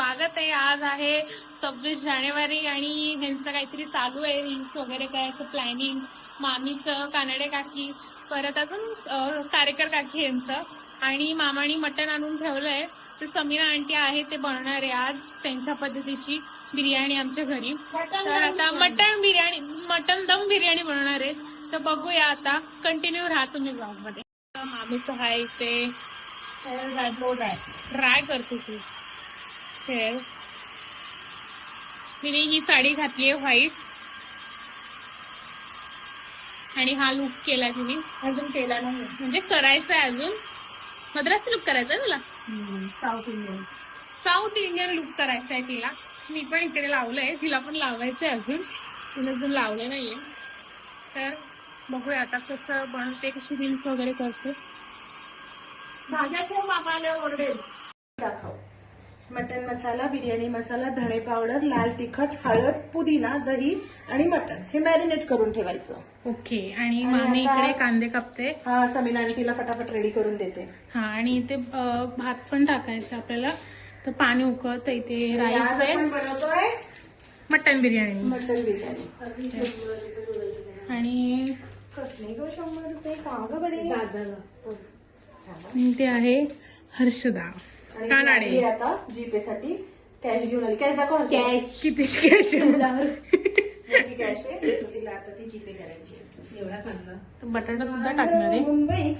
स्वागत आहे. आज आहे 26 जानेवारी आणि ह्यांचं काहीतरी चालू आहे रील्स वगैरे करायचं प्लॅनिंग. मामीचं, कानडे काकी, परत अजून कारेकर काकी यांचं. आणि मामानी मटण आणून ठेवलंय. तर समीना आंटी आहे ते बनवणार आहे आज त्यांच्या पद्धतीची बिर्याणी आमच्या घरी. तर आता मटण दम बिर्याणी बनवणार आहे. तर बघूया आता. कंटिन्यू राहा तुम्ही ब्लॉग मध्ये. मामीचं आहे इथे ट्राय करते तू. तिने ही साडी घातली आहे व्हाईट आणि हा लुक केला तिने. अजून केला नाही म्हणजे करायचा आहे अजून. मद्रासी लुक करायचा आहे तुला. साऊथ इंडियन लुक करायचा आहे तिला. मी पण इकडे लावलंय, तिला पण लावायचंय अजून. तिने अजून लावलं नाहीये. तर बघूया आता कसं बनवते, कशी रील्स वगैरे करते. भाज्या ठेव, मामाला ओरडेल. दाखव. मटन मसाला, बिर्याणी मसाला, धणे पावडर, लाल तिखट, हळद, पुदिना, दही आणि मटन हे मॅरिनेट करून ठेवायचं. ओके. आणि मामी इकडे कांदे कापते. हा, समीना आणि तिला फटाफट रेडी करून देते. हा, आणि इथे भात पण टाकायचं आपल्याला. तर पाणी उकळतं. इथे राईस आहे. बनवतोय मटन बिर्याणी. मटन बिर्याणी. आणि कसले गो 100 रुपये का ग बरे. ते आहे हर्षदा कानाडे. आता जीपे साठी कॅश घेऊन आली. कॅश दाखव. कॅश किती कॅश कॅश आहे. तिला आता ती जीपे करायची. एवढा कांदा, बटाटा सुद्धा टाकणार आहे. मुंबई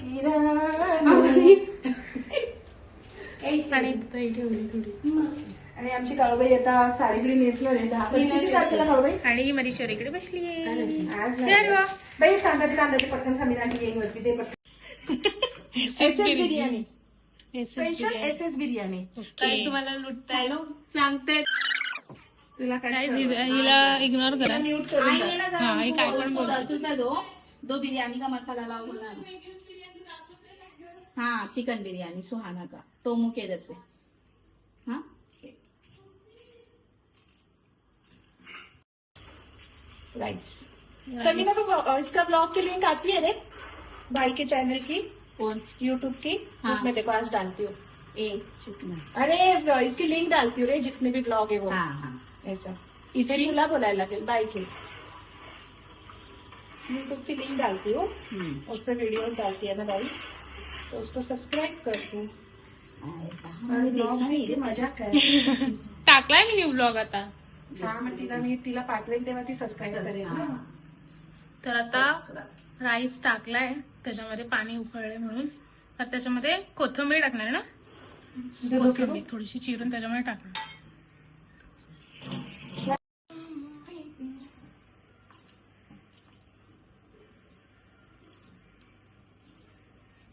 आणि दही ठेवली थोडी. आणि आमची काळूबाई आता साडी बिडी नेसणार आहे. 10 तारखेला काळूबाई. आणि माझी शरीकडे बसली आहे. आज बाई कांद्याची पटकन समीनाची येईन वरती ते पटकन. S biryani. Special S biryani. तुम्हाला लुटताय सांगते. तुला काय हिला इग्नोर करा. म्यूट करून हाँ, ये काय पण बोल. 10 रुपए दो बिरयानी का मसाला लाओ बोला. हाँ, चिकन बिरयानी सुहाना का. टोमू के इधर से. हाँ, राइस. समीना को इसका ब्लॉग की लिंक आती है रे, भाई के चैनल की, कौन? यूट्यूब की. हाँ. मैं देखो आज डालती हूँ. चिकन. अरे इसकी लिंक डालती हूँ रे, जितने भी ब्लॉग है वो. हाँ हाँ. ऐसा इसे तुला बोलायला लागेल. बाय की यूट्यूब की लिंक डालती हूँ. उस पर वीडियो डालती है ना भाई, तो उसको सब्सक्राइब कर तू. ऐसा हमने देखा नहीं रे. मजा कर. टाकलाय मी न्यू ब्लॉग आता. हा, मग तिला पाठवेल तेव्हा ती सबस्क्राईब करेल ना. तर आता राईस टाकलाय, त्याच्यामध्ये पाणी उकळले म्हणून. तर त्याच्यामध्ये कोथिंबीर टाकणार ना. कोथिंबीर थोडीशी चिरून त्याच्यामध्ये टाकणार.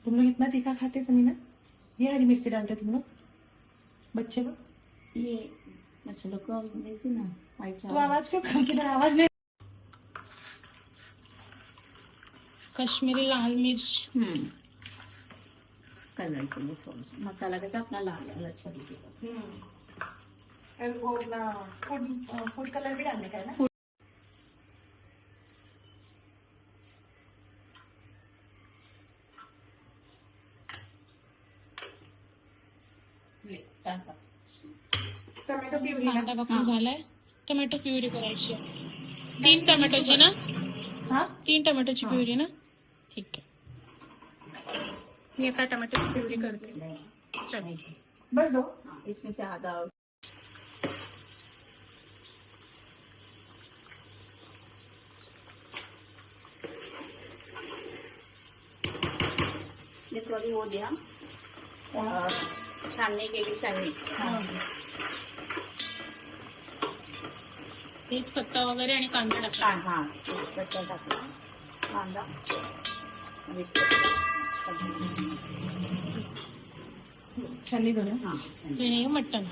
तुम लोग इतना तीखा खाते समीना? ये हरी मिर्ची डालते तुम लोग बच्चे को? ये अच्छा लोग को देती ना व्हाइट तू आवाज क्यों कम की आवाज नहीं. कश्मीरी लाल मिर्च. कलर के लिए थोड़ा सा मसाला कैसा अपना लाल अच्छा दिखेगा. वो अपना फूड कलर भी डालने का है ना. टोमॅटो प्युरी कांदा कापून झालाय. टोमॅटो प्युरी करायची. 3 टोमॅटोची ना. हा, 3 टोमॅटोची प्युरी ना. ठीक आहे. मी आता टोमॅटो प्युरी करते. चल बस दो. हाँ, इसमें से आधा और ये थोड़ी हो दिया. छानने के लिए छाननी. तेच पत्ता वगैरे आणि कांदा टाका. हाँ हाँ, कच्चा टाकला कांदा आणि इसको छाननी दो ना. हाँ हे मटण.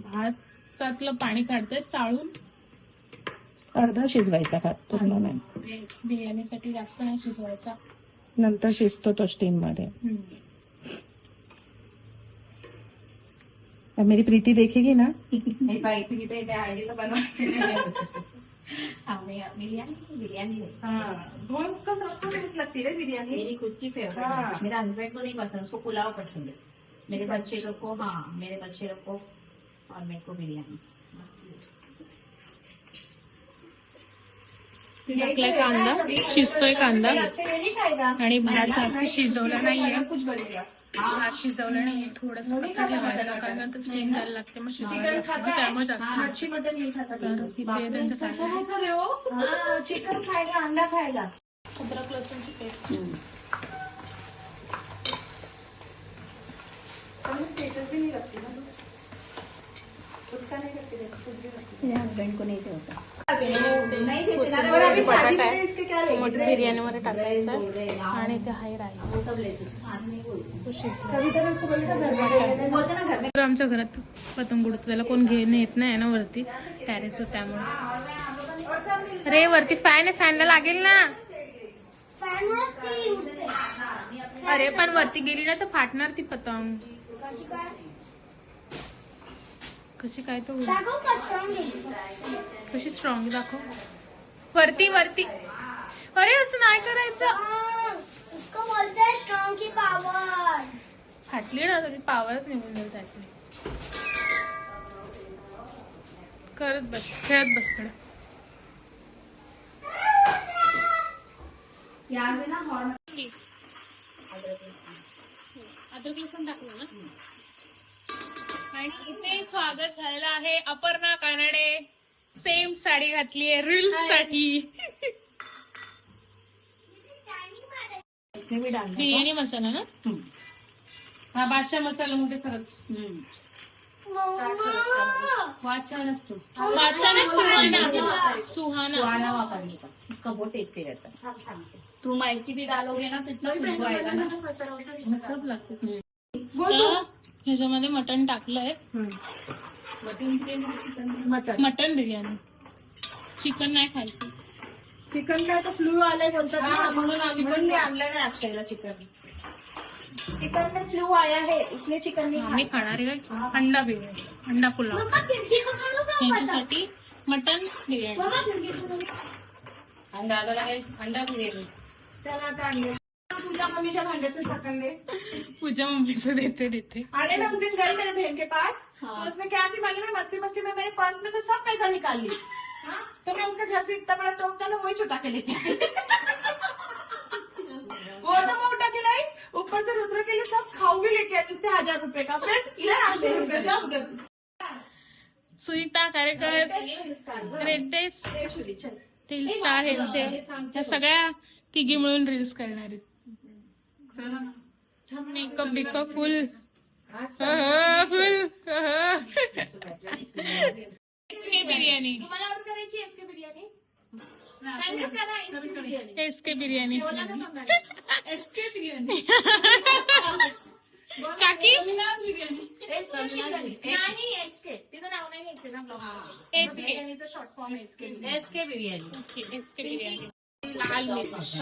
भातातलं पाणी काढते चाळून. अर्धा शिजवायचा भात पूर्ण नाही. बिर्याणीसाठी जास्त नाही शिजवायचा. नंतर शिजतो तो स्टीम मध्ये. अब मेरी प्रीति देखेगी ना. नहीं पाई थी तो आईडी तो बनवा. बिरयानी बिरयानी है हाँ धोन का सबको टेस्ट लगती है बिरयानी। मेरी खुद की फेवरेट हाँ। है। मेरे हस्बैंड को नहीं पसंद, उसको पुलाव पसंद है। मेरे बच्चे लोग को, हाँ मेरे बच्चे लोग को और मेरे को बिरयानी। टाकलाय कांदा, शिजतोय कांदा अच्छे नहीं खाएगा आणि भात जास्त शिजवला नाहीये. कुछ बनेगा। भात शिजवलं नाहीये, थोडंसं कच्चं ठेवायचं कारण नंतर स्टीम करायला लागते, मग शिजवायला चिकन लागते, खाता मग त्यामुळे है जास्त मच्छी मटन नहीं खाता तर तिथे त्यांचं चाललंय. हाँ, चिकन खाएगा अंडा खाएगा। अद्रक लसूणची पेस्ट. कभी स्टेटस भी नहीं रखती ना तू? उसका नहीं रखती रहती, कुछ भी रखती मेरे हस्बैंड को नहीं होता। नहीं देते ना। कोथिंबीर और अभी आणि शादी बटाटा में इसके क्या लेंगे? मटन बिर्याणीमध्ये टाकायचं आणि ते आहे राईस. वो सब लेते तो शिजला. कभी तो मैं उसको बोली था घर में बोलते ना घर में। तर आमच्या घरात पतंग उडतो, त्याला कोण घेऊन येत नाही ना वरती टेरेसवर, त्यामुळे. अरे वरती फॅन आहे, फॅनला लागेल ना. अरे पण वरती गेली ना तर फाटणार ती पतंग. कशी काय तो कशी स्ट्रॉंग दाखव. वरती वरती. अरे असं नाही करायचं. उसको बोलते हैं स्ट्रॉन्ग की पावर। फाटली ना तरी पावरच निघून जाईल त्यातली. करत बस, खेळत बस कडे. प्याज है ना हॉर्न। अद्रक लसूण टाकलं ना. आणि इथे स्वागत झालेलं आहे अपर्णा कानडे. सेम साडी घातली आहे रील्स साठी. इसमें भी डालना बिर्याणी मसाला ना. हा बादशाह मसाला मोठे खरंच. वाचा असतो बादशाह नाही, सुहाना. सुहाना. सुहाना वापरने का, इसका बहुत टेस्टी रहता है। तुम ऐसी भी डालोगे ना तो इतना खुशबू आएगा ना। सब लागतं. तर ह्याच्यामध्ये मटण टाकलंय. Mutton mutton biryani. चिकन नाही खायचं. चिकन का तो फ्लू आलाय बोलतात ना, म्हणून आम्ही म्हणून मी आणलं नाही अक्षयला चिकन. चिकन में फ्लू आया है इसलिए चिकन नहीं आम्ही खाणारी काय अंडा बिर्याणी, अंडा पुलाव. यांच्यासाठी मटन बिर्याणी. आणि दादाला आहे अंडा बिर्याणी। त्याला आता आणलं. तुझ्या मम्मीच्या भांड्याचं झाकण दे। पूजा मम्मीचं देते. अरे मैं उस दिन गई मेरे बहन के पास, तो उसने क्या की मालूम है, मस्ती मस्ती में मेरे पर्स में से सब पैसा निकाल ली। तो मैं उसके घर से इतना बड़ा टोक था ना, वही छुटा के लेके आई। वो तो मैं उठा के लाई, ऊपर से रुद्र के लिए सब खाऊ भी लेके आई, जिससे 1000 रुपए का। फ्रेंड इधर आते रुपए जाओ उधर। सुनीता कारेकर, रेड्डेस, रील स्टार यांचे या सगळ्या तिघी मिळून रील्स करणार आहेत. मेकअप बिकअप फुल फुल. एसके बिर्याणी. तुम्हाला ऑर्डर करायची एसके बिर्याणी? सांगत का ना एसके बिर्याणी? एसके बिर्याणी. बोला ना मग. एसके बिर्याणी. काकी एसके बिर्याणी. नाही एसके, तिचं नाव नाही घ्यायचं ना ब्लॉग. एसके. बिर्याणीचं short form SK biryani. SK biryani. Okay, SK biryani. लाल मिर्च.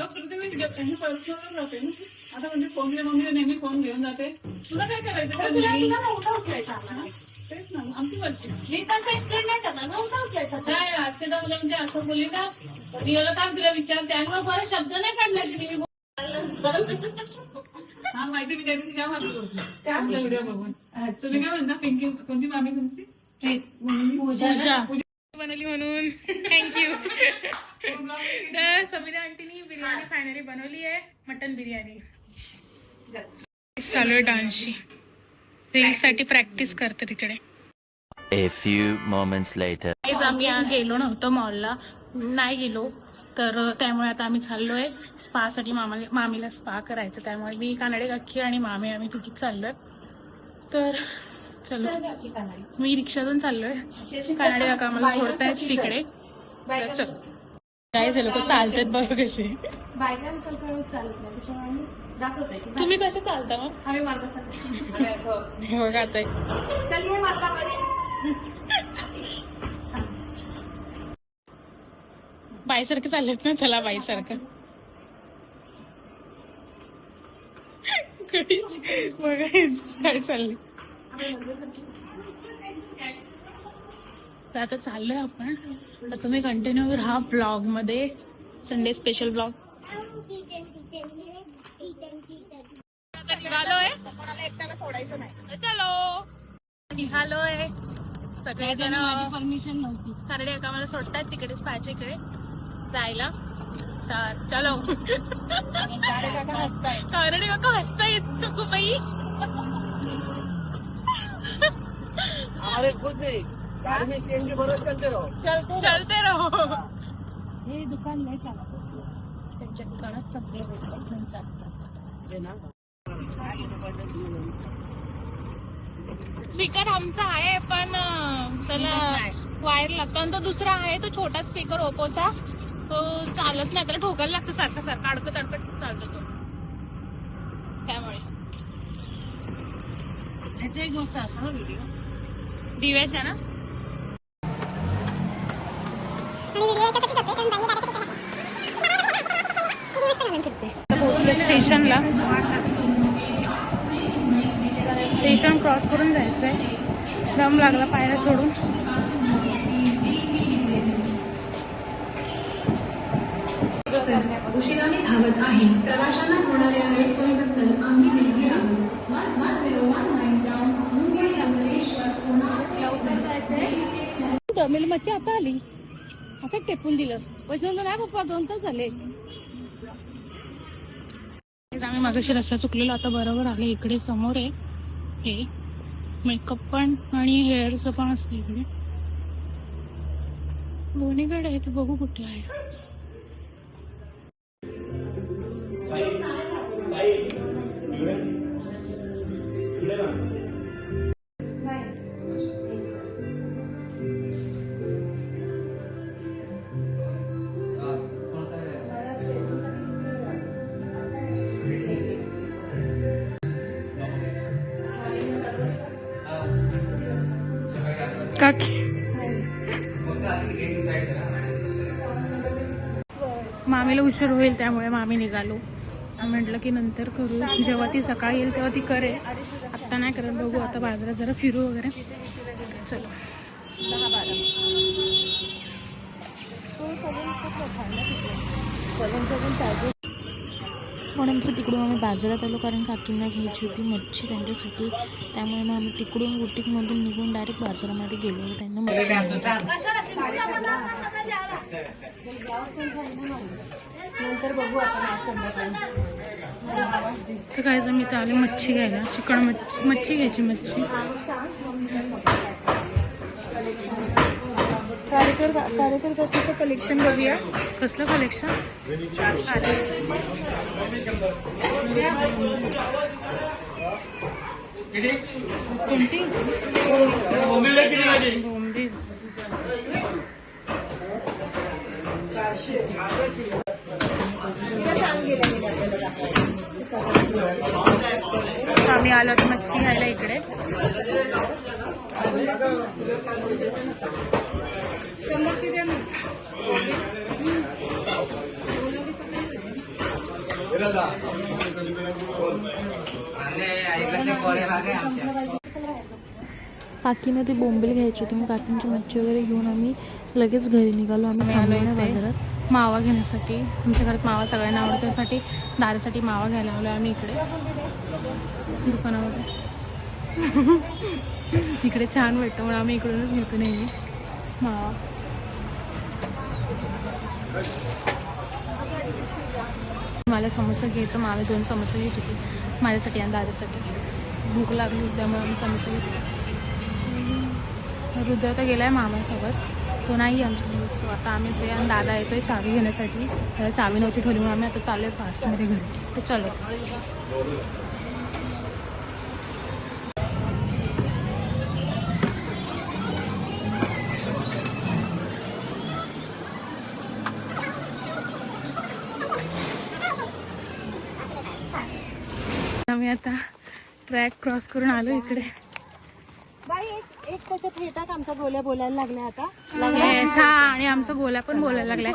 आता म्हणजे फोन मम्मी नेहमी फोन घेऊन जाते, तुला काय करायचं? तुला नव्हता उचलायचा आम्हाला. तेच ना आमची मर्जी. मी पण काही एक्सप्लेन नाही करणार, नव्हता उचलायचा. काय आजच्या मुलं म्हणजे असं बोलली का रिअला काय तिला विचारते आणि मग बरं शब्द नाही काढला की मी हा माहिती विचारायची काय माहिती होती आपला व्हिडिओ बघून. तुम्ही काय म्हणता पिंकी कोणती मामी तुमची? पूजा बनवली म्हणून थँक्यू. तर समिता आंटीनी बिर्याणी फायनली बनवली आहे, मटन बिर्याणी. चालू आहे डान्सची. रील्स साठी प्रॅक्टिस करते तिकडे. A few moments later. आज आम्ही गेलो नव्हतो मॉलला, नाही गेलो तर त्यामुळे आता आम्ही चाललोय स्पा साठी. मामीला स्पा करायचं, त्यामुळे मी कानडे काकी आणि मामी आम्ही तिकीट चाललोय. तर चलो, मी रिक्षातून चाललोय. कानडे काका आम्हाला सोडतायत तिकडे. तर चल काय लोक चालतात बघ कसे. बायकांना चालत चालत नाही, त्याच्यामुळे दाखवतोय. तुम्ही कसे चालता मग? आम्ही मार्गासाठी. हे बघा आता चल ये मार्गामध्ये. बाईसारखे चाललेत ना, चला बाईसारखं. बघा काय चाललंय. तर आता चाललोय आपण. तर तुम्ही कंटिन्यू राहा ब्लॉग मध्ये, संडे स्पेशल ब्लॉग. निघालोय, कोणाला एकट्याला सोडायचं नाही. चलो निघालोय सगळेजण. परमिशन नव्हती. खरडे का मला सोडतात तिकडेच पाहिजेकडे जायला. तर चलो. खरडे काका हसतायत नको बाई. अरे खुद नहीं गाड़ी में सीएनजी भरो, चलते रहो. हे दुकान नाही चालत. त्यांच्या दुकानात सगळे भेटतात चालतात. स्पीकर आमचा आहे पण त्याला वायर लागतो. आणि तो दुसरा आहे तो छोटा स्पीकर ओप्पोचा, तो चालत नाही, त्याला ठोकायला लागतो सारखं सारखं, अडकत अडकत चालतो तो. त्यामुळे ह्याचा एक गोष्ट असा ना व्हिडिओ दिव्याच्या ना. पोहोचले स्टेशनला. स्टेशन क्रॉस करून जायचंय. दम लागला पायऱ्या सोडून. उशिराने धावत आहे. प्रवाशांना होणाऱ्या गैरसोयीबद्दल आम्ही दिलगी आहोत. 1101 डाऊन मुंबई अंकलेश्वर टर्मिनल मच्छी आता आली. असं टेपून दिलं. वैष्णव नाही पप्पा 2 तास झाले. आम्ही मागाशी रस्ता चुकलेलो, आता बरोबर आले. इकडे समोर आहे हे मेकअप पण आणि हेअरचं पण असतं इकडे. दोन्हीकडे आहे, ते बघू कुठे आहे. काकी मामीला उशीर होईल त्यामुळे मामी निघालो. म्हटलं की नंतर करू, जेव्हा ती सकाळी येईल तेव्हा ती करेल. आत्ता नाही करत, बघू. आता बाजारात जरा फिरू वगैरे. चलो. म्हणून तिकडून आम्ही बाजारात आलो, कारण काकींना घ्यायची होती मच्छी त्यांच्यासाठी. त्यामुळे मग आम्ही तिकडून बुटीकमधून निघून डायरेक्ट बाजारामध्ये गेलो त्यांना मच्छी आणण्यासाठी. नंतर बघू आपण तर काय मी तर आले मच्छी घ्यायला. चिकन मच्छी घ्यायची. मच्छी कार्यकर्त्याचं कलेक्शन बघूया. कसलं कलेक्शन? कोणती? बोंबील. आम्ही आलो की मच्छी घ्यायला इकडे. काकीनं ती बोंबील घ्यायची होती. मग काकींची मच्छी वगैरे घेऊन आम्ही लगेच घरी निघालो. आम्ही थांबलो ना बाजारात मावा घेण्यासाठी. आमच्या घरात मावा सगळ्यांना आवडतो, त्यासाठी दारासाठी मावा घ्यायला आलो आम्ही इकडे दुकानामध्ये. इकडे छान भेटतं म्हणून आम्ही इकडूनच घेतो नेहमी मावा. मला समोसा घ्यायचं. मावे 2 समोसे घेत होते माझ्यासाठी आणि दादासाठी. भूक लागली त्यामुळे आम्ही समोसे घेतले. रुद्र तर गेलाय मामासोबत, तो नाही आमच्यासोबत. सो आता आम्हीच आहे आणि दादा येतोय चावी घेण्यासाठी. त्याला चावी नव्हती ठेवली म्हणून आम्ही आता चाललोय फास्टमध्ये घरी. तर चलो. आम्ही आता ट्रॅक क्रॉस करून आलो इकडे. बाई एक त्याच्यात येतात आमचा गोल्या बोलायला लागल्या आता. Yes, हा, आणि आमचा गोल्या पण बोलायला लागलाय.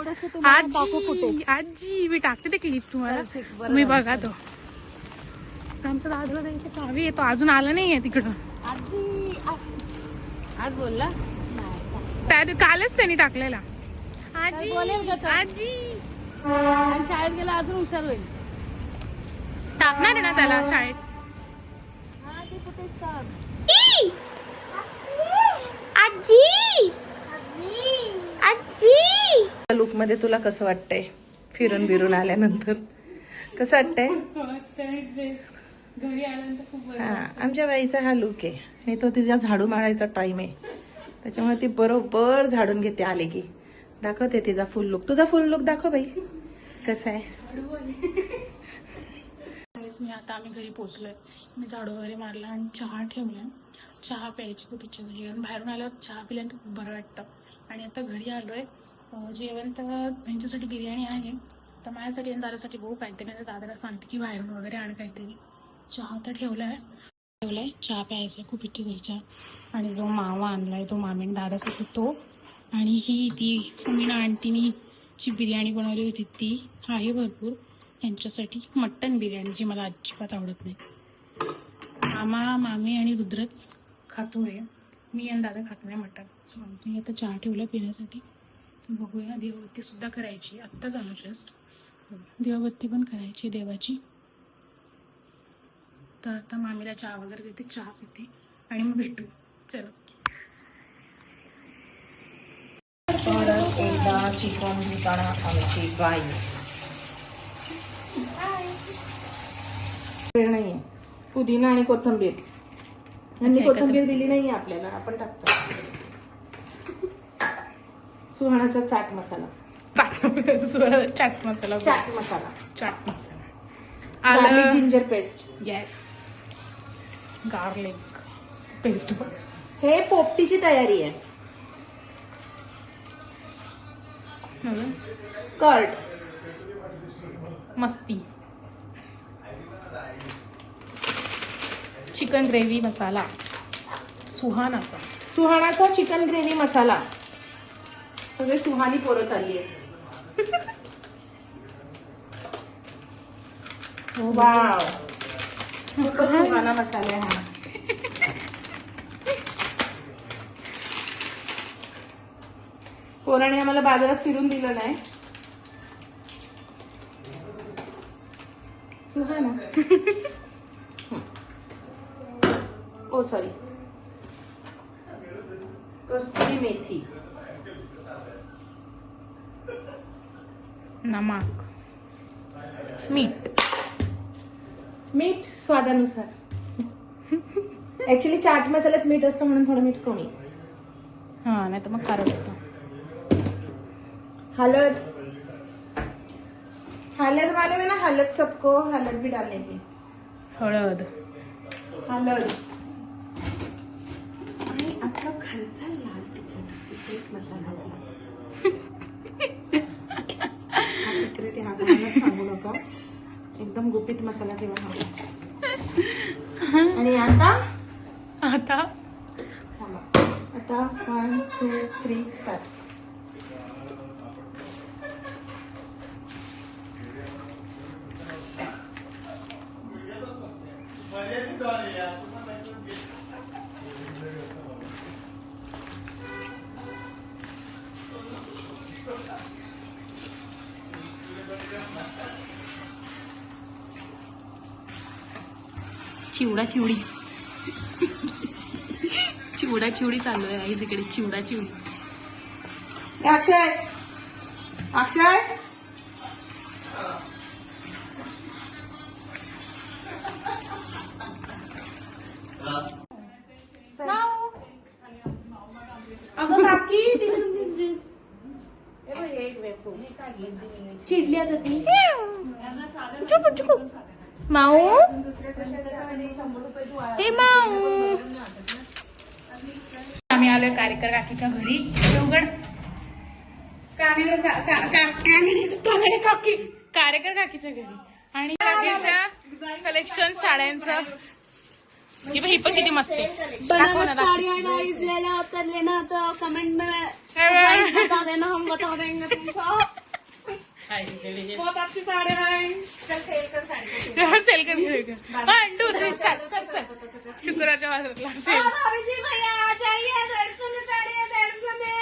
आजी मी टाकते ते क्लिप तुम्हाला, तुम्ही बघा. तो आमचा दादाला द्यायची चावी येतो, अजून आला नाहीये तिकडं. आज बोलला कालच त्यांनी टाकलेला. आजी आजी शाळेत गेला अजून हुशार होईल. टाकणार आहे ना त्याला शाळेत. आजी आजी लुक मध्ये तुला कसं वाटतंय फिरून बिरून आल्यानंतर? कसं वाटतंय? ड्रेस घरी आल्यानंतर खूप बरं. हा, आमच्या बाईचा हा लुक आहे आणि तो तिच्या झाडू मारायचा टाइम आहे, त्याच्यामुळे ती बरोबर झाडून घेते आले की. दाखवते तिचा फुल लुक. तुझा फुल लुक दाखव बाई कसा आहे. मी आता आम्ही घरी पोहोचलोय. मी झाडू वगैरे मारला आणि चहा ठेवला. चहा प्यायची खूप इच्छा झाली कारण बाहेरून आल्यावर चहा पिल्यानंतर खूप बरं वाटतं. आणि आता घरी आलोय. जेवण तर यांच्यासाठी बिर्याणी आहे, तर माझ्यासाठी आणि दादासाठी बघू काहीतरी. नाही दादाला सांगते की बाहेरून वगैरे आण काहीतरी. चहा तर ठेवलाय चहा प्यायचा खूप इच्छा झाली चहा. आणि जो मावा आणलाय तो मामीने दादासाठी तो. आणि ही ती समीना आंटीनी जी बिर्याणी बनवली होती ती आहे भरपूर. यांच्यासाठी मटन बिर्याणी जी मला अजिबात आवडत नाही. मामा मामी आणि रुद्रच खातो आहे, मी आणि दादा खात नाही मटन. सो आमची आता चहा ठेवला पिण्यासाठी. तर बघूया. देवबत्ती सुद्धा करायची आत्ता झालं जस्ट. देवबत्ती पण करायची देवाची. तर आता मामीला चहा वगैरे देते, चहा पिते आणि मग भेटू. चलो. परत एकदा चिकन घेताना आमची बाई. वेळ नाहीये. पुदिना आणि कोथिंबीर. यांनी कोथिंबीर दिली नाहीये आपल्याला, आपण टाकतो. सुहाणाचा chaat masala. Chaat masala chaat masala. Chaat masala garlic ginger paste. Yes garlic paste. हे पोपटीची तयारी आहे. कर्ड. मस्ती. चिकन ग्रेव्ही मसाला सुहाणाचा चिकन ग्रेव्ही मसाला. सगळे सुहानी पोरं चालली आहे. वाव, खूपच सुहाना मसाला आहे हा. पोराने आम्हाला बाजारात फिरून दिलं नाही. सुहाना. ओ सॉरी, कस्तुरी मेथी. नमक मीठ स्वादानुसार. ऍक्च्युली चाट मसाल्यात मीठ असतं म्हणून थोडं मीठ कमी. हा नाही तर मग खारट होतं. हलद. हलद मालूम है ना, हलद सबको, हलद भी डालने की. हळद. हलद आणि आपला खालचा लाल तिखट सिक्रेट मसाला. हा सिक्रेट आहे, हा कोणाला सांगू नका. एकदम गुपित मसाला ठेवा हा. आणि आता आता आता 1 2 3 स्टार्ट. चिवडा चिवडी चिवडा चिवडी चालू आहे आई तिकडे. चिवडा चिवडी. अक्षय अक्षय अगं काकी चिडली आता ती. माऊ हे माऊ. आम्ही आलोय कार्यकर काकीच्या घरी. उघड. कार्यकर काकीच्या घरी आणि काकीच्या कलेक्शन साड्यांचं. ही पण किती मस्त आहे. दाखव ना, दाखव. लेना तो कमेंट में प्राइस बता देना, हम बता देंगे तुमको. बहुत अच्छी साड़ी है. सेल कर 1 2 3 स्टार्ट कर. शुक्रवारच्या बाजारातला सेल. भाभी जी भैया आ जाइए, 150 में साड़ी है, 150 में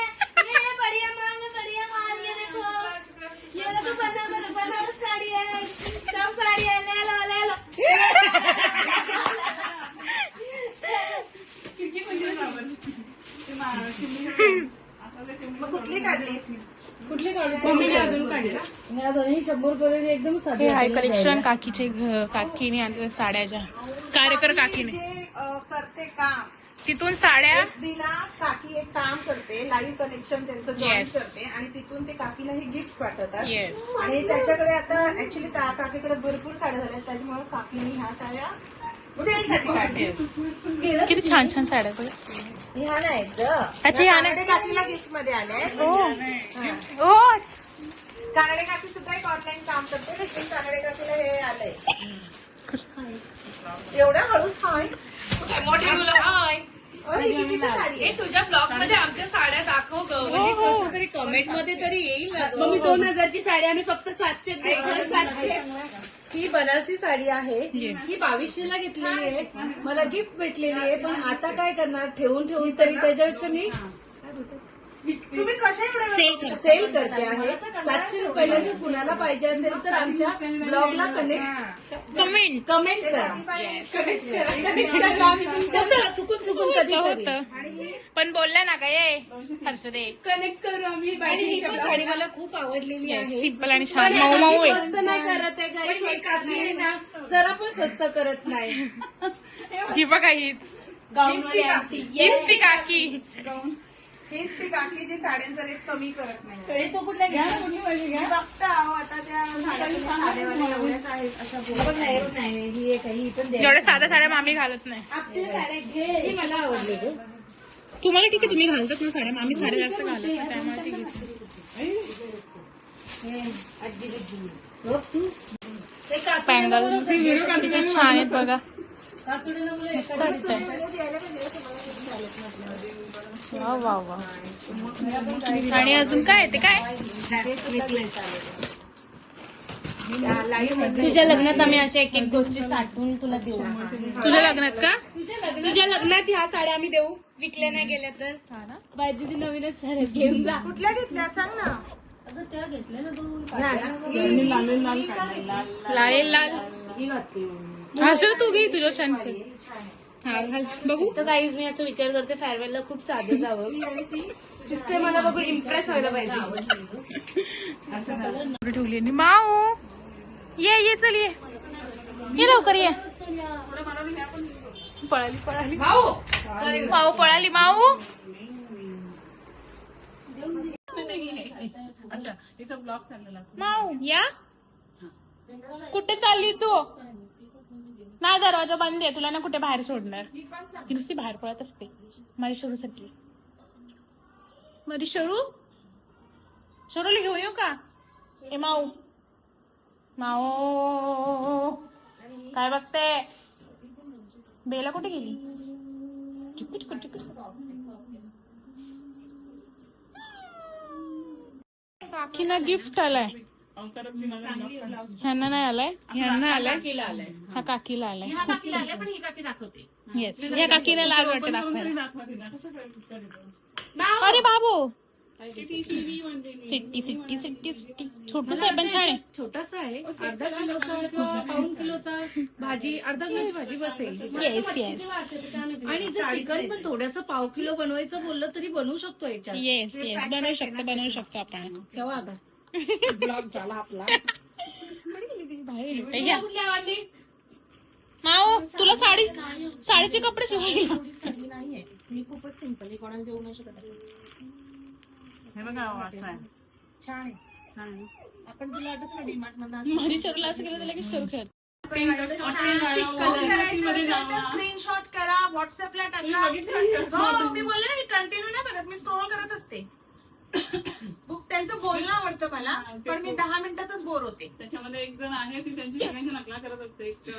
मग कुठली काढलीस? हे आहे कलेक्शन काकीचे काकीने आणले साड्याच्या कार्यकर काकीने जे करते काम तिथून साड्या बिना काकी एक काम करते, लाईव्ह कनेक्शन त्यांचं जॉईन Yes. करते आणि तिथून ते काकीला हे गिफ्ट पाठवतात. येस आणि त्याच्याकडे आता ऍक्च्युली काकीकडे भरपूर साड्या झाल्या त्याच्यामुळे काकीने ह्या साड्या सेलसाठी काढल्या. किती छान छान साड्या बघा. ह्या नाही अच्छा, ह्या नाही. काकीला गिफ्ट मध्ये आल्या. हो कानडे काकी सुद्धा एक ऑनलाईन काम करते, लेकिन कानडे काकीला हे आलंय. एवढ्या हळूच हाय. मोठी मुलं हाय. ही कितीची साडी आहे? तुझ्या ब्लॉग मध्ये आमच्या साड्या दाखव ग म्हणजे कसं तरी कमेंट मध्ये तरी येईल ना ग. मी 2000ची साडी आम्ही फक्त 700 ही बनारसी साडी आहे. ही 2200ला घेतलेली आहे. मला गिफ्ट भेटलेली आहे. पण आता काय करणार, ठेवून ठेवून तरी त्याच्यापेक्षा मी तुम्ही कशा एवढ्या सेल करते आहे. 700 रुपयाला जर कुणाला पाहिजे असेल तर आमच्या ब्लॉगला कमेंट कमेंट करा. चुकून चुकून कधी होतं पण बोलला ना काय हर्ष दे कनेक्ट करू आम्ही. आणि ही पण साडी मला खूप आवडलेली आहे. सिंपल आणि छान मऊ मऊ आहे. स्वस्त नाही करत आहे काही, हे काकी आहे ना जरा पण स्वस्त करत नाही. ही बघा हीच गाऊनवाली आंटी. हीच ती काकी. हीच ती काकी जी साड्यांचा रेट कमी करत नाही. तो कुठल्या घ्या मी बघता आहो आता त्या साड्यावाल्या एवढ्याच आहेत अशा बोलत नाही. नाही ही एक आहे, ही पण द्या. जेवढ्या साध्या साड्या मामी घालत नाही. आपल्या साड्या घे. ही मला आवडली ग. तुम्हाला ठीक आहे तुम्ही घालतात ना साड्या मामी साड्या जास्त घालत नाही त्यामुळे ती घेतली. पँगल किती छान आहेत बघा मस्त वाटतंय. वा वा वा. आणि अजून काय ते काय तुझ्या लग्नात आम्ही अशा एक एक गोष्टी साठवून तुला देऊ. तुझ्या लग्नात का तुझ्या लग्नात ह्या साड्या आम्ही देऊ, विकल्या नाही गेल्या तर. बायजी नवीनच साड्या घेऊन जा. कुठल्या घेतल्या सांग ना. अगं त्या घेतल्या ना दोन. लाल लाल असं तू घे तुझ्या छानस. हा घाल बघू. तर गाईज मी आता विचार करते फेअरवेलला खूप साधं जावं. सिस्टर मला बघून इम्प्रेस व्हायला पाहिजे. ठेवली आणि माऊ ये चल ये लवकर ये. पळाली माऊ पळाली माऊ. माऊ या कुठे चालली तू. नाही दरवाजा बंद आहे तुला ना कुठे बाहेर सोडणार. ती नुसती बाहेर पळत असते. माझी शरू साठी माझी शरूला घेऊन येऊ का. ए माऊ काय बघते. बेला कुठे गेली. चिकू चिकू चिकू. काकीना गिफ्ट आलाय. ह्यांना नाही आलाय. ह्यांना आलाय. हा काकीला आलाय. पण ही काकी दाखवते. येस ह्या काकीने लाज वाटते दाखवायला. अरे बाबू सिट्टी सिट्टी सिट्टी सिट्टी. छोटू साहेब पण छान आहे. छोटासा आहे. अर्धा किलोचा किंवा पाऊण किलोचा भाजी, अर्धा किलोची भाजी बसेल. येस येस आणि जर चिकन पण थोडंसं पाव किलो बनवायचं बोललं तरी बनवू शकतो याच्यात. येस येस बनवू शकतो आपण. केव्हा आता ब्लॉग झाला आपला. बाहेर घ्या. माऊ तुला साडीचे कपडे शिवायला. नाहीये मी खूपच सिंपल कोणाला देऊ नाही शकत. छान आहे. आपण तुला आठवत ना डीमार्ट मध्ये माझी शरूला असं केलं त्याला की शरू खेळत. स्क्रीनशॉट करा व्हॉट्सअपला टाका. हो मी बोलले ना मी कंटिन्यू नाही बघत, मी स्क्रोल करत असते. त्यांचं बोलणं आवडतं मला पण मी 10 मिनिटातच बोर होते. त्याच्यामध्ये एक जण आहे ती त्यांची सगळ्यांची नकला करत असते. एक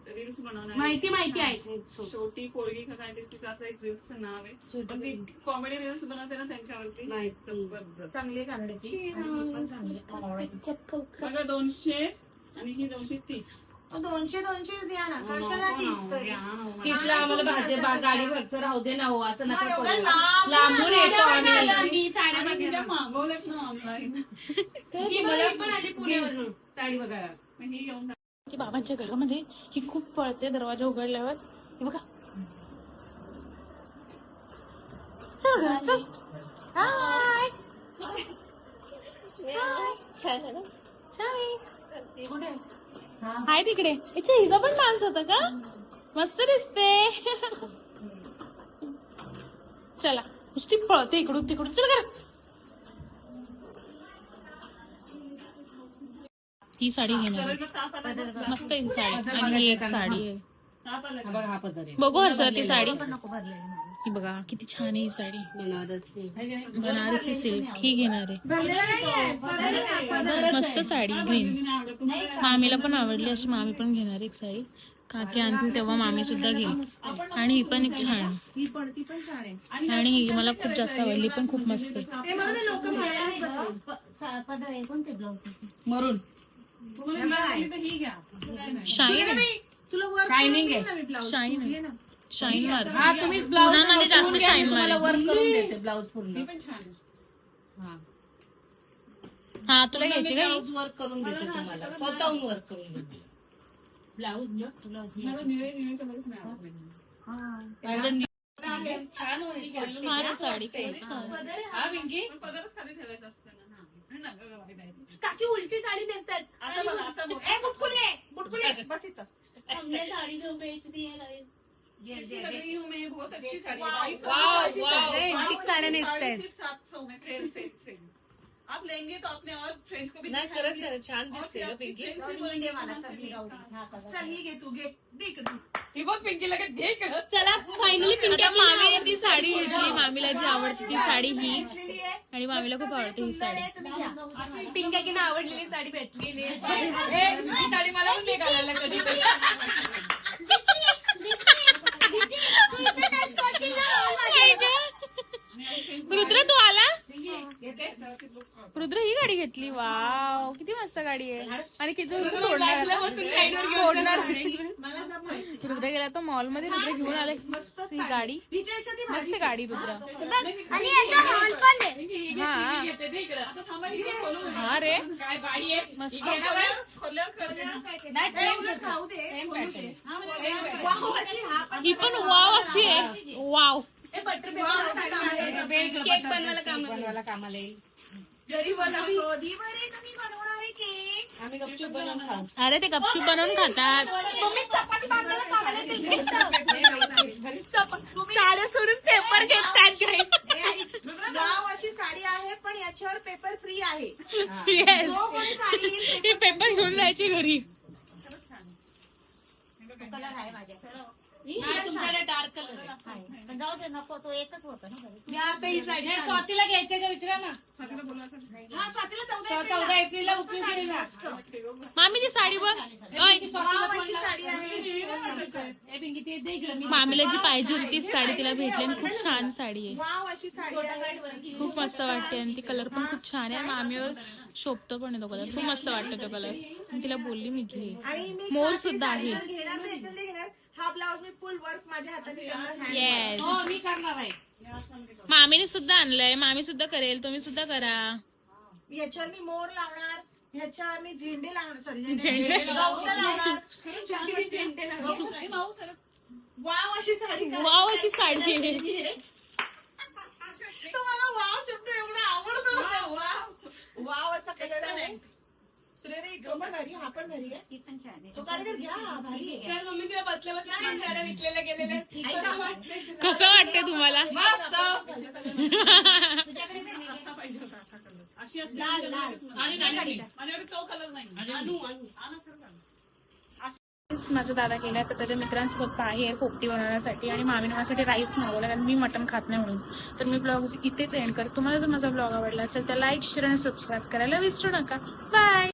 रील्स बनवणार माहिती आहे. छोटी पोरगी का काय तिचं असं एक रील्सचं नाव आहे. कॉमेडी रील्स बनवते ना त्यांच्यावरती. चांगली कानडीची बघा 200 आणि ही 230. 200 द्या ना. कशाला 30 तरी. 30ला आम्हाला गाडीवरचं राहू दे ना हो. असं नका एवढं करू. लांब लांबून येतो आम्ही. मी साड्या बघितल्या मागवल्यात ना ऑनलाईन. तुम्हाला पण आली पुण्यावरून साडी बघायला. ही घेऊन की बाबांच्या घरामध्ये ही खूप पळते दरवाजा उघडल्यावर. हे बघा चल घरात चल. हाय हाय तिकडे. इच्छा हिचा पण डान्स होता का? मस्त दिसते. चला नुसती पळते इकडून तिकडून. चल घरात. ही साडी घेणार आहे. मस्त आहे ही साडी. आणि ही एक साडी आहे. बघू हर्षदा ती साडी. ही बघा किती छान आहे ही साडी. बनारसी सिल्क ही घेणार आहे. मस्त साडी ग्रीन. मामीला पण आवडली अशी मामी पण घेणार आहे एक साडी. काकी आणतील तेव्हा मामी सुद्धा घेईल. आणि ही पण एक छान आहे. आणि ही मला खूप जास्त आवडली. पण खूप मस्त आहे. मरून शाईन आहे. शायनिंग आहे. शाईन आहे. शाईन मार. हा तुम्ही ब्लाऊज उन्हामध्ये जास्त शाईन मार. वर्क करून देते ब्लाऊज पूर्ण. हा तुला घ्यायची का? ब्लाऊज वर्क करून देते तुम्हाला. स्वतःहून वर्क करून देते. छान होईल. छान आहे साडी. खूप छान. हा पिंकी काकी उलटी साडी नेसतात. बुटकुले बस इथं. हमने साड़ी जो बेचती है साड्या नेसतायत. आप लेंगे तो अपने और फ्रेंड्स को भी नाही खरंच छान दिसते ना पिंकी. चल ही घे तू घे. दे इकडे. ही बघ पिंकी लगेच घे इकडं. चला फायनली आता मामीने ती साडी घेतली. मामीला जी आवडते ती साडी ही. घेतलेली आहे. आणि मामीला खूप आवडते ही साडी. तुम्ही घ्या. पिंकाकीनं आवडलेली साडी भेटलेली आहे. ही साडी मला पण नाही घालायला कधी. रुद्र तू आला? रुद्र ही गाडी घेतली. वाव किती मस्त गाडी आहे. आणि किती दिवस तोडणार रुद्र गेला तो मॉल मध्ये. रुद्र घेऊन आला ही गाडी. हिच्यापेक्षा ती मस्त गाडी रुद्र. आणि याचा हॉर्न पण आहे. हा हा रे काय गाडी आहे मस्त. खाऊ दे. वाव, अशी हा पण ही पण वाव अशी आहे. वाव. केक बनवायला कामाला येईल. घरी बनवली. कधी बरे तुम्ही बनवणार आहे केक? आम्ही गपचूप बनवून खाऊ. अरे ते गपचूप बनवून खातात. साड्या सोडून पेपर घेतात. वाव, अशी साडी आहे पण याच्यावर पेपर फ्री आहे. येस जो कोणी साडी घेईल ही पेपर घेऊन जायची घरी. नाही तुमच्याकडे डार्क कलर आहे. पण जाऊ दे नको तो एकच होता ना घरी. मी आता ही साडी नाही स्वातीला घ्यायचंय का विचारा ना. हा, स्वातीला 14 14 एप्रिलला उपयोग येईल ना. मामी ती साडी बघ. ओय, वाव, अशी साडी आहे. ए पिंकी ते दे इकडं. मी मामीला जी पाहिजे होती तीच साडी तिला भेटली. आणि खूप छान साडी आहे. वाव, अशी साडी आहे. खूप मस्त वाटते. आणि ती कलर पण खूप छान आहे. मामीवर शोभतो पण आहे तो कलर. खूप मस्त वाटतो तो कलर. आणि तिला बोलली मी घे. आणि मी मोर खास सुद्धा साडी आहे. घेणार तर याच्यातली घेणार. हा ब्लाऊज मी फुल वर्क माझ्या हाताची करणार. येस हो मी करणार आहे. मामीने सुद्धा आणलंय. मामी सुद्धा करेल. तुम्ही सुद्धा करा. ह्याच्यावर मी मोर लावणार. ह्याच्यावर मी झेंडे लावणार. सॉरी झेंडे. गवतं लावणार. वाव, अशी साडी करा. वाव अशी साडी आहे. तुम्हाला वाव शब्द एवढा आवडतो. वाव, वाव असा कलर आहे. सुरेरी, तो पण भारी, हा पण भारी आहे. ती पण छान आहे. तो कारागीर घ्या, हा भारी आहे. चल मम्मी तुला बसल्या बसल्या साड्या विकलेल्या गेलेल्या. ऐका, कसं वाटतंय तुम्हाला? मस्त. तुझ्याकडे पण आहे. लाल लाल. आणि नाही माझ्याकडे तो कलर नाही. आणू माझा दादा गेला तर त्याच्या मित्रांसोबत बाहेर पोपटी बनवण्यासाठी. आणि मामीने माझ्यासाठी राईस मागवला कारण मी मटण खात नाही म्हणून. तर मी ब्लॉग इथेच एंड करते. तुम्हाला जर माझा ब्लॉग आवडला असेल तर लाईक शेअर आणि सबस्क्राईब करायला विसरू नका. बाय.